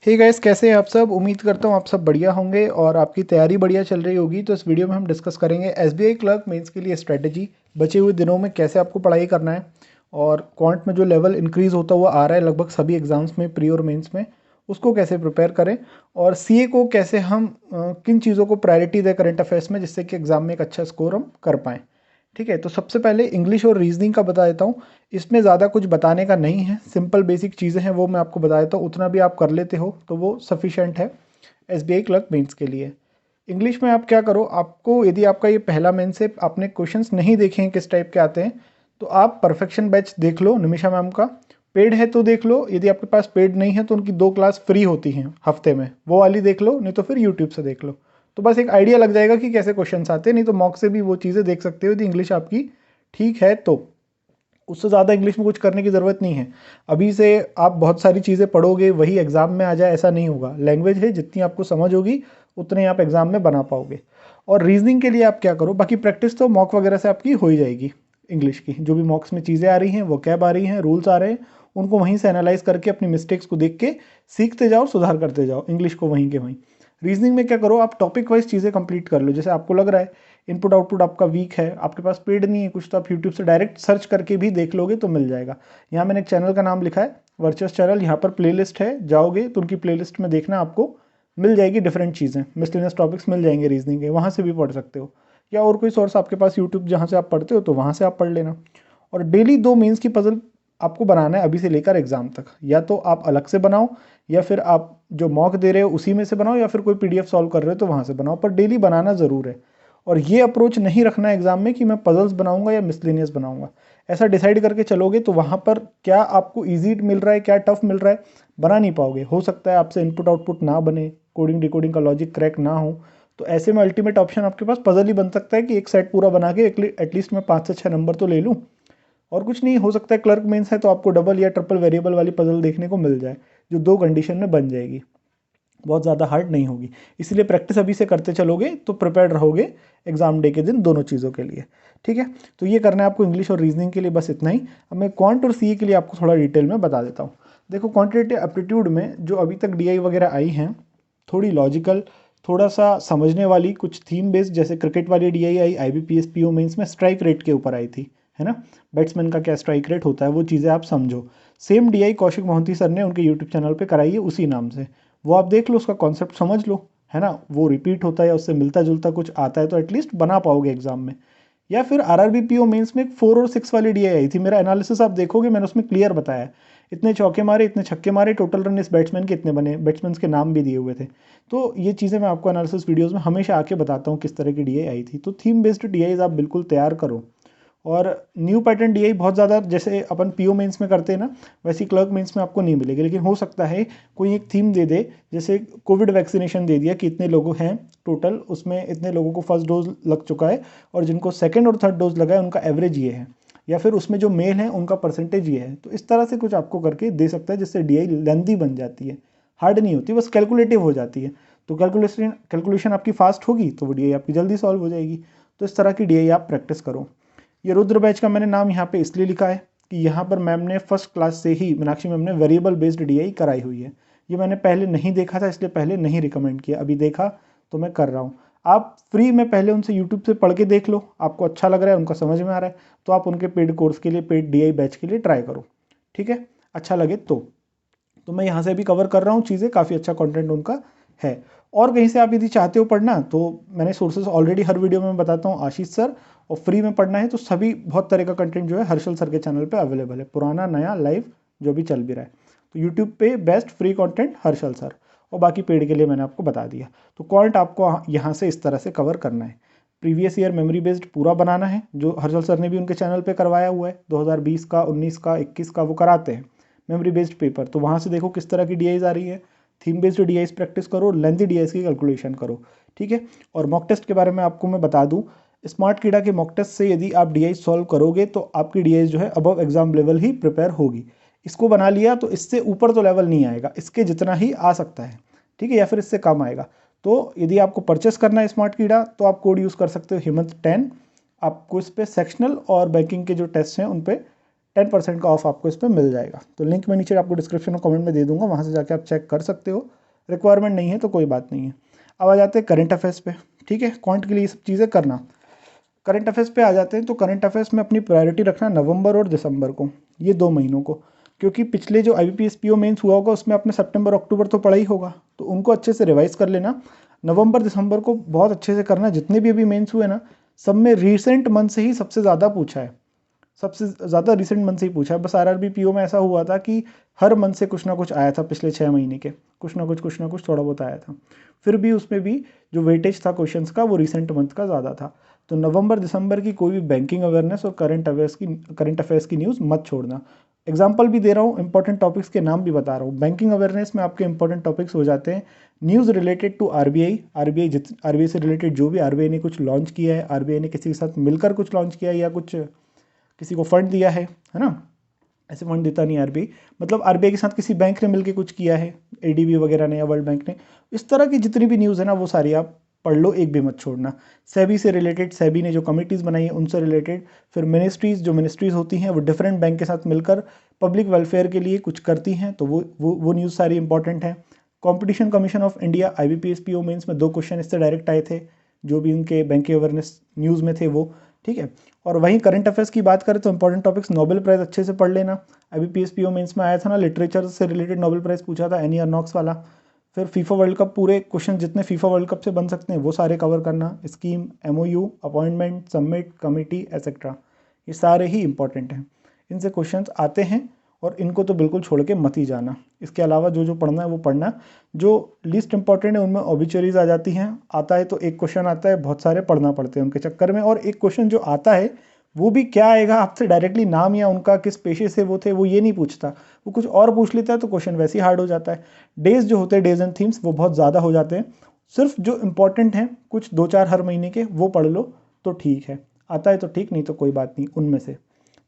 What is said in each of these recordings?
Hey guys, कैसे हैं आप सब। उम्मीद करता हूँ आप सब बढ़िया होंगे और आपकी तैयारी बढ़िया चल रही होगी। तो इस वीडियो में हम डिस्कस करेंगे एसबीआई क्लर्क मेंस के लिए स्ट्रेटजी, बचे हुए दिनों में कैसे आपको पढ़ाई करना है और क्वांट में जो लेवल इंक्रीज़ होता हुआ आ रहा है लगभग सभी एग्जाम्स में, प्री और मेंस में, उसको कैसे प्रिपेयर करें और सीए को कैसे हम किन चीज़ों को प्रायोरिटी दें करंट अफेयर्स में, जिससे कि एग्ज़ाम में एक अच्छा स्कोर हम कर पाएँ। ठीक है, तो सबसे पहले इंग्लिश और रीजनिंग का बता देता हूँ। इसमें ज़्यादा कुछ बताने का नहीं है, सिंपल बेसिक चीज़ें हैं वो मैं आपको बता देता हूँ। उतना भी आप कर लेते हो तो वो सफिशेंट है एसबीआई क्लर्क मेंस के लिए। इंग्लिश में आप क्या करो, आपको यदि आपका ये पहला मेंस है, आपने क्वेश्चंस नहीं देखे हैं किस टाइप के आते हैं, तो आप परफेक्शन बैच देख लो निमिषा मैम का। पेड है तो देख लो, यदि आपके पास पेड नहीं है तो उनकी 2 क्लास फ्री होती हैं हफ्ते में, वो वाली देख लो, नहीं तो फिर यूट्यूब से देख लो। तो बस एक आइडिया लग जाएगा कि कैसे क्वेश्चंस आते हैं। नहीं तो मॉक से भी वो चीज़ें देख सकते हो यदि इंग्लिश आपकी ठीक है तो। उससे ज़्यादा इंग्लिश में कुछ करने की ज़रूरत नहीं है। अभी से आप बहुत सारी चीज़ें पढ़ोगे वही एग्ज़ाम में आ जाए ऐसा नहीं होगा। लैंग्वेज है, जितनी आपको समझ होगी उतने आप एग्ज़ाम में बना पाओगे। और रीजनिंग के लिए आप क्या करो, बाकी प्रैक्टिस तो मॉक वगैरह से आपकी हो ही जाएगी। इंग्लिश की जो भी मॉक्स में चीज़ें आ रही हैं, वोकैब आ रही हैं, रूल्स आ रहे हैं, उनको वहीं से एनालाइज करके अपनी मिस्टेक्स को देख के सीखते जाओ, सुधार करते जाओ इंग्लिश को वहीं के वहीं। रीजनिंग में क्या करो, आप टॉपिक वाइज चीज़ें कंप्लीट कर लो। जैसे आपको लग रहा है इनपुट आउटपुट आपका वीक है, आपके पास पेड नहीं है कुछ, तो आप यूट्यूब से डायरेक्ट सर्च करके भी देख लोगे तो मिल जाएगा। यहाँ मैंने एक चैनल का नाम लिखा है वर्चुअस चैनल, यहाँ पर प्लेलिस्ट है, जाओगे तो उनकी प्लेलिस्ट में देखना, आपको मिल जाएगी डिफरेंट चीज़ें, मिसलेनियस टॉपिक्स मिल जाएंगे रीजनिंग के, वहाँ से भी पढ़ सकते हो। या और कोई सोर्स आपके पास यूट्यूब जहाँ से आप पढ़ते हो तो वहाँ से आप पढ़ लेना। और डेली 2 मेंस की पजल आपको बनाना है अभी से लेकर एग्जाम तक। या तो आप अलग से बनाओ, या फिर आप जो मॉक दे रहे हो उसी में से बनाओ, या फिर कोई पीडीएफ सॉल्व कर रहे हो तो वहाँ से बनाओ, पर डेली बनाना ज़रूर है। और ये अप्रोच नहीं रखना है एग्जाम में कि मैं पजल्स बनाऊंगा या मिसलेनियस बनाऊंगा। ऐसा डिसाइड करके चलोगे तो वहाँ पर क्या आपको ईजी मिल रहा है, क्या टफ मिल रहा है, बना नहीं पाओगे। हो सकता है आपसे इनपुट आउटपुट ना बने, कोडिंग डिकोडिंग का लॉजिक क्रैक ना हो, तो ऐसे में अल्टीमेट ऑप्शन आपके पास पजल ही बन सकता है कि एक सेट पूरा बना के एटलीस्ट मैं 5 से 6 नंबर तो ले लूँ। और कुछ नहीं हो सकता है, क्लर्क मेंस है तो आपको डबल या ट्रिपल वेरिएबल वाली पजल देखने को मिल जाए, जो 2 कंडीशन में बन जाएगी, बहुत ज़्यादा हार्ड नहीं होगी। इसलिए प्रैक्टिस अभी से करते चलोगे तो प्रिपेयर्ड रहोगे एग्जाम डे के दिन दोनों चीज़ों के लिए। ठीक है, तो ये करना है आपको इंग्लिश और रीजनिंग के लिए, बस इतना ही। अब मैं क्वांट और सीए के लिए आपको थोड़ा डिटेल में बता देता हूँ। देखो, क्वांटिटेटिव एप्टीट्यूड में जो अभी तक डीआई वगैरह आई हैं, थोड़ी लॉजिकल, थोड़ा सा समझने वाली, कुछ थीम बेस्ड, जैसे क्रिकेट वाली डीआई आई आईबीपीएस पीओ मेंस में स्ट्राइक रेट के ऊपर आई थी, है ना। बैट्समैन का क्या स्ट्राइक रेट होता है, वो चीज़ें आप समझो। Same DI Kaushik Mohanty sir ने उनके यूट्यूब चैनल पे कराई है उसी नाम से, वो आप देख लो, उसका कॉन्सेप्ट समझ लो, है ना। वो रिपीट होता है या उससे मिलता जुलता कुछ आता है तो एटलीस्ट बना पाओगे एग्जाम में। या फिर आरआरबी पीओ मेंस में 4 और 6 वाली डीआई आई थी, मेरा एनालिसिस आप देखोगे, मैंने उसमें क्लियर बताया है। इतने चौके मारे, इतने छक्के मारे, टोटल रन इस बैट्समैन के इतने बने, बैट्समैन के नाम भी दिए हुए थे। तो ये चीज़ें मैं आपको एनालिसिस वीडियोज़ में हमेशा आके बताता हूँ किस तरह की डीआई आई थी। तो थीम बेस्ड डीआईज आप बिल्कुल तैयार करो। और न्यू पैटर्न डीआई बहुत ज़्यादा, जैसे अपन पीओ मेंस में करते हैं ना, वैसे क्लर्क मेंस में आपको नहीं मिलेगी। लेकिन हो सकता है कोई एक थीम दे दे, जैसे कोविड वैक्सीनेशन दे दिया कि इतने लोग हैं टोटल, उसमें इतने लोगों को फर्स्ट डोज लग चुका है और जिनको सेकेंड और थर्ड डोज लगा है उनका एवरेज ये है, या फिर उसमें जो मेल है उनका परसेंटेज ये है। तो इस तरह से कुछ आपको करके दे सकता है, जिससे डीआई लेंदी बन जाती है, हार्ड नहीं होती, बस कैलकुलेटिव हो जाती है। तो कैलकुलेशन आपकी फास्ट होगी तो वो डीआई आपकी जल्दी सॉल्व हो जाएगी। तो इस तरह की डीआई आप प्रैक्टिस करो। ये रुद्र बैच का मैंने नाम यहाँ पे इसलिए लिखा है कि यहाँ पर मैम ने फर्स्ट क्लास से ही, मीनाक्षी मैम ने वेरिएबल बेस्ड डीआई कराई हुई है। ये मैंने पहले नहीं देखा था, इसलिए पहले नहीं रिकमेंड किया, अभी देखा तो मैं कर रहा हूँ। आप फ्री में पहले उनसे यूट्यूब से पढ़ के देख लो, आपको अच्छा लग रहा है, उनका समझ में आ रहा है, तो आप उनके पेड कोर्स के लिए, पेड डीआई बैच के लिए ट्राई करो। ठीक है, अच्छा लगे तो मैं यहाँ से भी कवर कर रहा हूँ चीज़ें, काफ़ी अच्छा कंटेंट उनका है। और कहीं से आप यदि चाहते हो पढ़ना तो मैंने सोर्सेज ऑलरेडी हर वीडियो में बताता हूँ, आशीष सर। और फ्री में पढ़ना है तो सभी बहुत तरह का कंटेंट जो है हर्षल सर के चैनल पे अवेलेबल है, पुराना नया लाइव जो भी चल भी रहा है। तो यूट्यूब पे best free content Harshal sir, और बाकी पेड के लिए मैंने आपको बता दिया। तो क्वांट आपको यहाँ से इस तरह से कवर करना है। प्रीवियस ईयर मेमोरी बेस्ड पूरा बनाना है, जो हर्षल सर ने भी उनके चैनल पे करवाया हुआ है, 2020 का, 19 का, 21 का वो कराते हैं मेमोरी बेस्ड पेपर। तो वहाँ से देखो किस तरह की डीआईज आ रही है, थीम बेस्ड डीआईज प्रैक्टिस करो, लेंथी डीआईज की कैलकुलेशन करो। ठीक है, और मॉक टेस्ट के बारे में आपको मैं बता दूं, स्मार्ट कीड़ा के मॉक टेस्ट से यदि आप डीआईज सॉल्व करोगे तो आपकी डीआईज जो है अबव एग्जाम लेवल ही प्रिपेयर होगी। इसको बना लिया तो इससे ऊपर तो लेवल नहीं आएगा, इसके जितना ही आ सकता है। ठीक है, या फिर इससे कम आएगा। तो यदि आपको परचेस करना है स्मार्ट कीड़ा तो आप कोड यूज़ कर सकते हो हिम्मत 10। आपको इस पर सेक्शनल और बैंकिंग के जो टेस्ट हैं उन पर 10% का ऑफ आपको इस पर मिल जाएगा। तो लिंक मैं नीचे आपको डिस्क्रिप्शन और कमेंट में दे दूंगा, वहाँ से जाके आप चेक कर सकते हो। रिक्वायरमेंट नहीं है तो कोई बात नहीं है। अब आ जाते हैं करंट अफेयर्स पे, ठीक है। क्वांट के लिए ये सब चीज़ें करना। करंट अफेयर्स पे आ जाते हैं, तो करंट अफेयर्स में अपनी प्रायोरिटी रखना नवंबर और दिसंबर को, ये 2 महीनों को, क्योंकि पिछले जो IBPS PO मेंस हुआ होगा उसमें आपने सितंबर अक्टूबर तो पढ़ा ही होगा, तो उनको अच्छे से रिवाइज कर लेना। नवंबर दिसंबर को बहुत अच्छे से करना। जितने भी अभी मेंस हुए ना, सब में रिसेंट मंथ से ही सबसे ज़्यादा पूछा है, सबसे ज़्यादा रिसेंट मंथ से ही पूछा है। बस RRB PO में ऐसा हुआ था कि हर मंथ से कुछ ना कुछ आया था, पिछले 6 महीने के कुछ ना कुछ थोड़ा बहुत आया था। फिर भी उसमें भी जो वेटेज था क्वेश्चंस का वो रिसेंट मंथ का ज़्यादा था। तो नवंबर दिसंबर की कोई भी बैंकिंग अवेयरनेस और करंट अफेयर्स की न्यूज़ मत छोड़ना। एग्जाम्पल भी दे रहा हूँ, इंपॉर्टेंट टॉपिक्स के नाम भी बता रहा हूँ। बैंकिंग अवेयरनेस में आपके इंपॉर्टेंट टॉपिक्स हो जाते हैं न्यूज़ रिलेटेड टू RBI से रिलेटेड जो भी RBI ने कुछ लॉन्च किया है, RBI ने किसी के साथ मिलकर कुछ लॉन्च किया है या कुछ किसी को फंड दिया है ना। ऐसे फंड देता नहीं RBI, मतलब RBI के साथ किसी बैंक ने मिलकर कुछ किया है, ADB वगैरह ने या वर्ल्ड बैंक ने। इस तरह की जितनी भी न्यूज़ है ना वो सारी आप पढ़ लो, एक भी मत छोड़ना। सेबी से रिलेटेड, सेबी ने जो कमिटीज़ बनाई है उनसे रिलेटेड, फिर मिनिस्ट्रीज़ होती हैं वो डिफरेंट बैंक के साथ मिलकर पब्लिक वेलफेयर के लिए कुछ करती हैं, तो वो न्यूज़ सारी इंपॉर्टेंट है। Competition commission of India IBPS PO mains में 2 क्वेश्चन इससे डायरेक्ट आए थे, जो भी उनके बैंकिंग अवेयरनेस न्यूज़ में थे वो, ठीक है। और वहीं करंट अफेयर्स की बात करें तो इंपॉर्टेंट टॉपिक्स, नोबेल प्राइज़ अच्छे से पढ़ लेना। IBPS PO मेंस में आया था ना, लिटरेचर से रिलेटेड नोबेल प्राइज़ पूछा था, एनी अर्नॉक्स वाला। फिर फीफा वर्ल्ड कप, पूरे क्वेश्चन जितने फीफा वर्ल्ड कप से बन सकते हैं वो सारे कवर करना। Scheme, MOU, appointment, submit, committee etcetera, ये सारे ही इंपॉर्टेंट हैं। इनसे क्वेश्चंस आते हैं और इनको तो बिल्कुल छोड़ के मत ही जाना। इसके अलावा जो जो पढ़ना है वो पढ़ना। जो लीस्ट इंपॉर्टेंट है उनमें ऑबिचुअरीज आ जाती हैं। आता है तो एक क्वेश्चन आता है, बहुत सारे पढ़ना पड़ते हैं उनके चक्कर में। और एक क्वेश्चन जो आता है वो भी क्या आएगा, आपसे डायरेक्टली नाम या उनका किस पेशे से वो थे वो ये नहीं पूछता, वो कुछ और पूछ लेता है, तो क्वेश्चन वैसे ही हार्ड हो जाता है। डेज जो होते हैं, डेज एंड थीम्स, वो बहुत ज़्यादा हो जाते हैं। सिर्फ जो इंपॉर्टेंट हैं कुछ 2-4 हर महीने के वो पढ़ लो तो ठीक है। आता है तो ठीक, नहीं तो कोई बात नहीं उनमें से।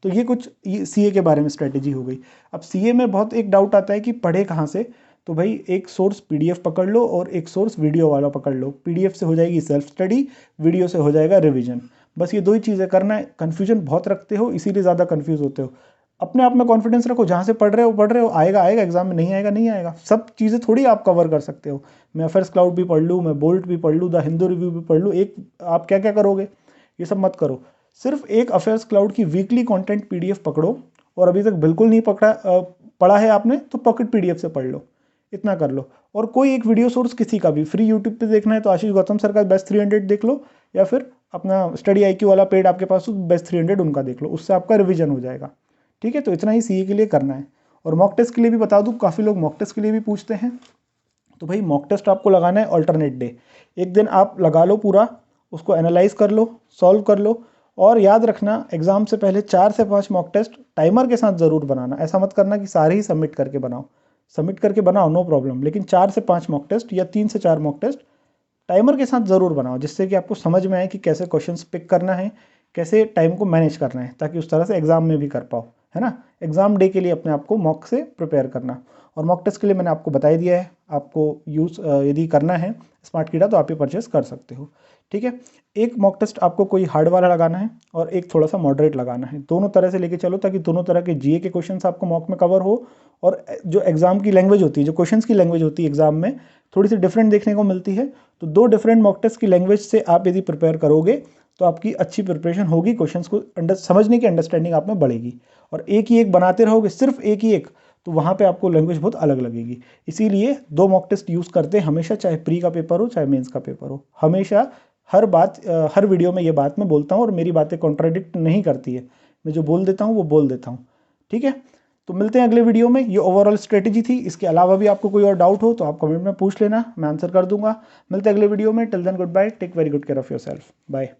तो ये कुछ CA के बारे में स्ट्रेटेजी हो गई। अब CA में बहुत एक डाउट आता है कि पढ़े कहाँ से, तो भाई एक सोर्स PDF पकड़ लो और एक सोर्स वीडियो वाला पकड़ लो। PDF से हो जाएगी सेल्फ स्टडी, वीडियो से हो जाएगा रिवीजन। बस ये 2 ही चीज़ें करना है। कन्फ्यूजन बहुत रखते हो इसीलिए ज़्यादा कन्फ्यूज होते हो। अपने आप में कॉन्फिडेंस रखो, जहाँ से पढ़ रहे हो आएगा एग्जाम में, नहीं आएगा नहीं आएगा। सब चीज़ें थोड़ी आप कवर कर सकते हो। मैं अफेयर्स क्लाउड भी पढ़ लूँ, मैं बोल्ट भी पढ़ लूँ, द हिंदू रिव्यू भी पढ़ लूँ, एक आप क्या क्या करोगे, ये सब मत करो। सिर्फ एक अफेयर्स क्लाउड की वीकली कंटेंट PDF पकड़ो, और अभी तक बिल्कुल नहीं पढ़ा है आपने तो पॉकेट PDF से पढ़ लो, इतना कर लो। और कोई एक वीडियो सोर्स किसी का भी फ्री यूट्यूब पे देखना है तो आशीष गौतम सर का बेस्ट 300 देख लो, या फिर अपना स्टडी IQ वाला पेड आपके पास तो बेस्ट 300 उनका देख लो, उससे आपका रिवीजन हो जाएगा, ठीक है। तो इतना ही CA के लिए करना है। और मॉक टेस्ट के लिए भी बता दूँ, काफ़ी लोग मॉक टेस्ट के लिए भी पूछते हैं। तो भाई मॉक टेस्ट आपको लगाना है अल्टरनेट डे। एक दिन आप लगा लो पूरा, उसको एनालाइज कर लो, सॉल्व कर लो। और याद रखना एग्जाम से पहले 4 से 5 मॉक टेस्ट टाइमर के साथ ज़रूर बनाना। ऐसा मत करना कि सारे ही सबमिट करके बनाओ, सबमिट करके बनाओ नो प्रॉब्लम, लेकिन 4 से 5 मॉक टेस्ट या 3 से 4 मॉक टेस्ट टाइमर के साथ ज़रूर बनाओ, जिससे कि आपको समझ में आए कि कैसे क्वेश्चंस पिक करना है, कैसे टाइम को मैनेज करना है, ताकि उस तरह से एग्जाम में भी कर पाओ, है ना। एग्जाम डे के लिए अपने आप को मॉक से प्रिपेयर करना। और मॉक टेस्ट के लिए मैंने आपको बता ही दिया है, आपको यूज़ यदि करना है स्मार्ट कीड़ा तो आप ये परचेस कर सकते हो, ठीक है। एक मॉक टेस्ट आपको कोई हार्ड वाला लगाना है और एक थोड़ा सा मॉडरेट लगाना है, दोनों तरह से लेके चलो, ताकि दोनों तरह के GA के क्वेश्चंस आपको मॉक में कवर हो। और जो एग्जाम की लैंग्वेज होती है, जो क्वेश्चंस की लैंग्वेज होती है एग्जाम में थोड़ी सी डिफरेंट देखने को मिलती है, तो 2 डिफरेंट मॉक टेस्ट की लैंग्वेज से आप यदि प्रिपेयर करोगे तो आपकी अच्छी प्रिपरेशन होगी, क्वेश्चंस को समझने की अंडरस्टैंडिंग आप में बढ़ेगी। और एक ही एक बनाते रहोगे, सिर्फ एक ही एक, तो वहाँ पे आपको लैंग्वेज बहुत अलग लगेगी। इसीलिए 2 मॉक टेस्ट यूज़ करते हैं हमेशा, चाहे प्री का पेपर हो चाहे मेंस का पेपर हो। हमेशा हर वीडियो में ये बात मैं बोलता हूँ और मेरी बातें कॉन्ट्राडिक्ट नहीं करती है, मैं जो बोल देता हूँ वो बोल देता हूँ, ठीक है। तो मिलते हैं अगले वीडियो में। ये ओवरऑल स्ट्रेटेजी थी, इसके अलावा भी आपको कोई और डाउट हो तो आप कमेंट में पूछ लेना, मैं आंसर कर दूंगा। मिलते हैं अगले वीडियो में। Till then good bye, take very good care of yourself, bye.